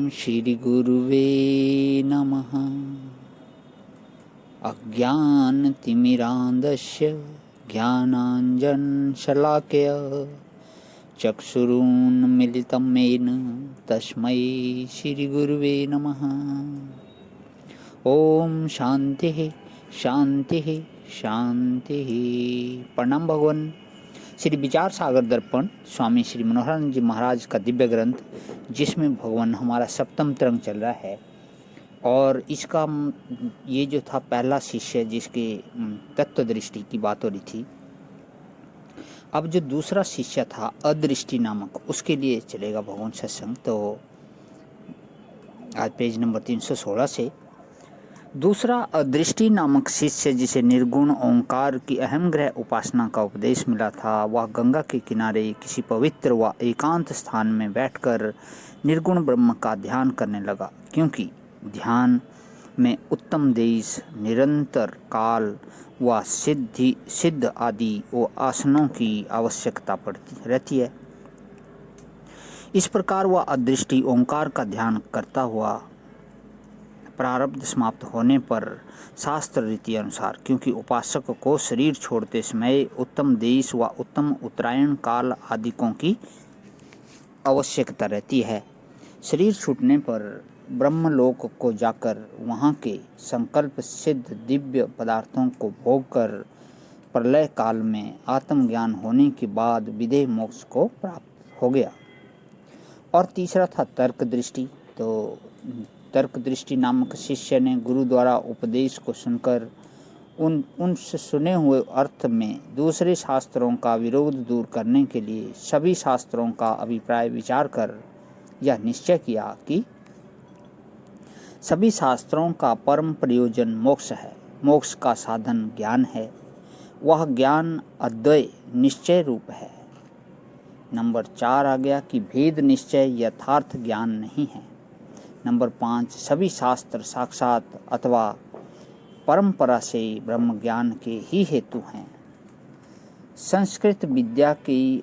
श्रीगुरुवे नमः। अज्ञानतिमिरान्धस्य ज्ञानाञ्जनशलाकया चक्षुरुन्मीलितं येन तस्मै श्रीगुरुवे नमः। ओम शांति शांति शांति। प्रणाम भगवान। श्री विचार सागर दर्पण स्वामी श्री मनोहरानंद जी महाराज का दिव्य ग्रंथ, जिसमें भगवान हमारा सप्तम तरंग चल रहा है। और इसका ये जो था पहला शिष्य जिसके तत्व दृष्टि की बात हो रही थी। अब जो दूसरा शिष्य था अदृष्टि नामक, उसके लिए चलेगा भगवान सत्संग। तो आज पेज नंबर 316 से दूसरा अदृष्टि नामक शिष्य, जिसे निर्गुण ओंकार की अहम ग्रह उपासना का उपदेश मिला था, वह गंगा के किनारे किसी पवित्र व एकांत स्थान में बैठकर निर्गुण ब्रह्म का ध्यान करने लगा, क्योंकि ध्यान में उत्तम देश, निरंतर काल व सिद्ध आदि व आसनों की आवश्यकता पड़ती रहती है। इस प्रकार वह अदृष्टि ओंकार का ध्यान करता हुआ प्रारब्ध समाप्त होने पर शास्त्र रीति अनुसार, क्योंकि उपासक को शरीर छोड़ते समय उत्तम देश व उत्तम उत्तरायण काल आदिकों की आवश्यकता रहती है, शरीर छूटने पर ब्रह्मलोक को जाकर वहाँ के संकल्प सिद्ध दिव्य पदार्थों को भोग कर प्रलय काल में आत्मज्ञान होने के बाद विदेह मोक्ष को प्राप्त हो गया। और तीसरा था तर्क दृष्टि। तो तर्क दृष्टि नामक शिष्य ने गुरु द्वारा उपदेश को सुनकर उनसे सुने हुए अर्थ में दूसरे शास्त्रों का विरोध दूर करने के लिए सभी शास्त्रों का अभिप्राय विचार कर यह निश्चय किया कि सभी शास्त्रों का परम प्रयोजन मोक्ष है। मोक्ष का साधन ज्ञान है। वह ज्ञान अद्वय निश्चय रूप है। नंबर 4 आ गया कि भेद निश्चय यथार्थ ज्ञान नहीं है। नंबर 5, सभी शास्त्र साक्षात अथवा परंपरा से ब्रह्म ज्ञान के ही हेतु हैं। संस्कृत विद्या की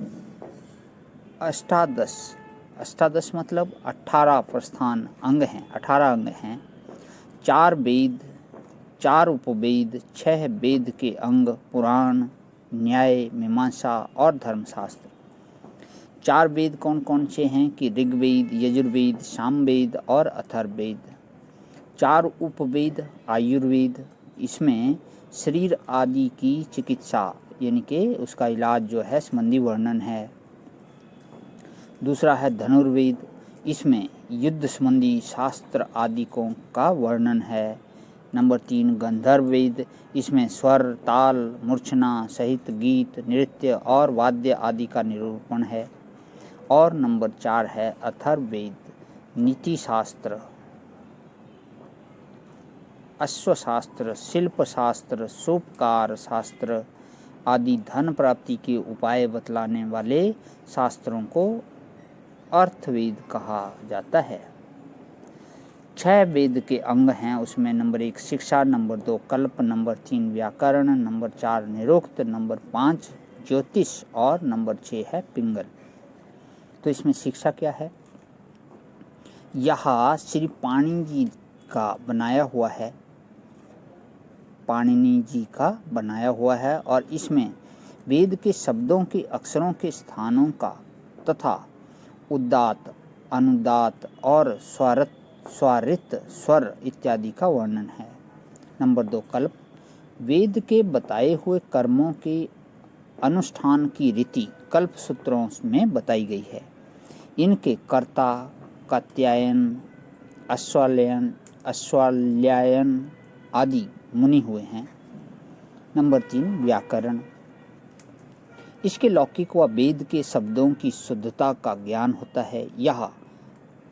अष्टादश मतलब 18 प्रस्थान अंग हैं, 18 अंग हैं। 4 वेद, 4 उपवेद, 6 वेद के अंग, पुराण, न्याय, मीमांसा और धर्मशास्त्र। 4 वेद कौन कौन से हैं कि ऋग्वेद, यजुर्वेद, सामवेद और अथर्ववेद। 4 उपवेद आयुर्वेद, इसमें शरीर आदि की चिकित्सा यानी कि उसका इलाज जो है संबंधी वर्णन है। दूसरा है धनुर्वेद, इसमें युद्ध संबंधी शास्त्र आदिकों का वर्णन है। नंबर 3 गंधर्व वेद, इसमें स्वर, ताल, मूर्छना सहित गीत, नृत्य और वाद्य आदि का निरूपण है। और नंबर 4 है अथर्ववेद, नीति शास्त्र, अश्वशास्त्र, शिल्प शास्त्र, सोपकार शास्त्र आदि धन प्राप्ति के उपाय बतलाने वाले शास्त्रों को अर्थवेद कहा जाता है। 6 वेद के अंग हैं, उसमें नंबर 1 शिक्षा, नंबर 2 कल्प, नंबर 3 व्याकरण, नंबर 4 निरुक्त, नंबर 5 ज्योतिष और नंबर 6 है पिंगल। तो इसमें शिक्षा क्या है? यह श्री पाणिनि जी का बनाया हुआ है, पाणिनि जी का बनाया हुआ है। और इसमें वेद के शब्दों के अक्षरों के स्थानों का तथा उदात्त, अनुदात्त और स्वरित स्वर इत्यादि का वर्णन है। नंबर 2 कल्प, वेद के बताए हुए कर्मों के अनुष्ठान की रीति कल्प सूत्रों में बताई गई है। इनके कर्ता कात्यायन, अश्वल्यायन आदि मुनि हुए हैं। नंबर 3 व्याकरण, इसके लौकिक व वेद के शब्दों की शुद्धता का ज्ञान होता है। यह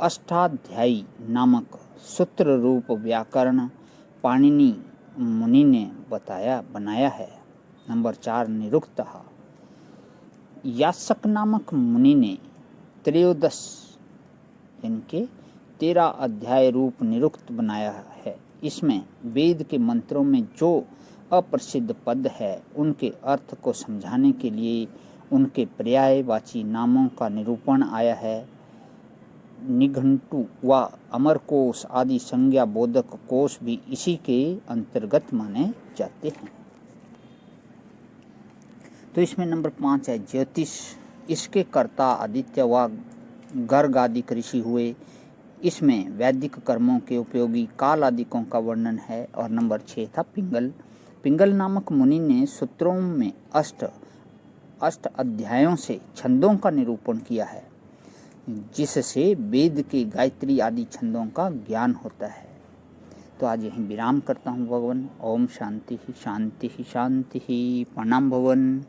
अष्टाध्यायी नामक सूत्र रूप व्याकरण पाणिनि मुनि ने बनाया है। नंबर 4 निरुक्त, यास्क नामक मुनि ने त्रयोदश इनके 13 अध्याय रूप निरुक्त बनाया है। इसमें वेद के मंत्रों में जो अप्रसिद्ध पद है उनके अर्थ को समझाने के लिए उनके पर्यायवाची नामों का निरूपण आया है। निघंटु व अमरकोश आदि संज्ञा बोधक कोश भी इसी के अंतर्गत माने जाते हैं। तो इसमें नंबर 5 है ज्योतिष। इसके कर्ता आदित्य व गर्ग आदि ऋषि हुए। इसमें वैदिक कर्मों के उपयोगी काल आदिकों का वर्णन है। और नंबर 6 था पिंगल। पिंगल नामक मुनि ने सूत्रों में अष्ट अध्यायों से छंदों का निरूपण किया है, जिससे वेद के गायत्री आदि छंदों का ज्ञान होता है। तो आज यहीं विराम करता हूँ भगवान। ओम शांति शांति शांति। प्रणाम भगवान।